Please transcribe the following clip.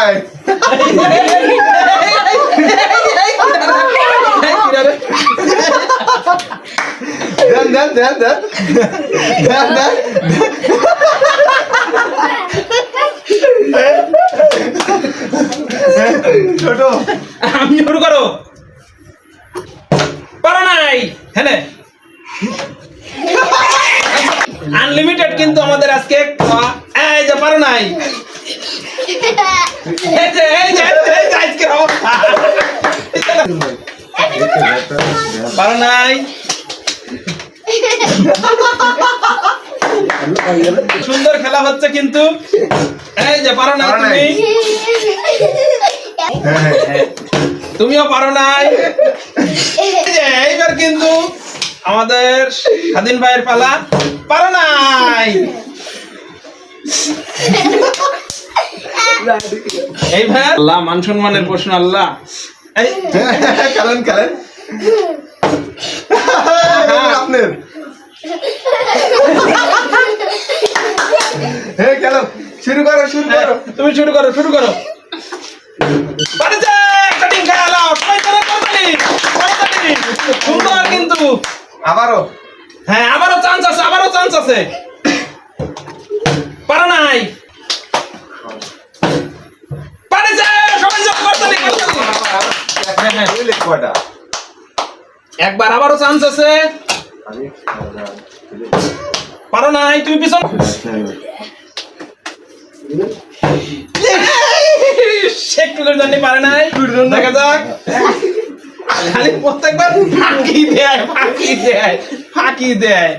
নাই দেন দেন দেন দেন দেন দেন ছোট আমি শুরু করো পারো নাই হ্যাঁ আনলিমিটেড কিন্তু আমাদের আজকে এই যে পারো নাই আজকে পারো নাই সুন্দর খেলা হচ্ছে কিন্তু এই যে পারো নাই তুমি তুমিও পারো নাই এইবার কিন্তু আমাদের স্বাধীন ভাইয়ের পালা পারো নাই এই ভাই আল্লাহ মান সম্মানের প্রশ্ন আল্লাহ এই খেলেন খেলেন আপনার হ্যাঁ খেলো শুরু করো তুমি শুরু করো বাড়িতে কাটিং খেলা সবাই করে করতে সুন্দর কিন্তু আবারও হ্যাঁ আবারও চান্স আছে পারো নাই বাড়িতে সবাই যোগ করতে কয়টা একবার আবারও চান্স আছে পারো নাই তুমি পিছন একটুদের জন্য পারে নাই দেখা যাক খালি প্রত্যেকবার ফাঁকি দেয়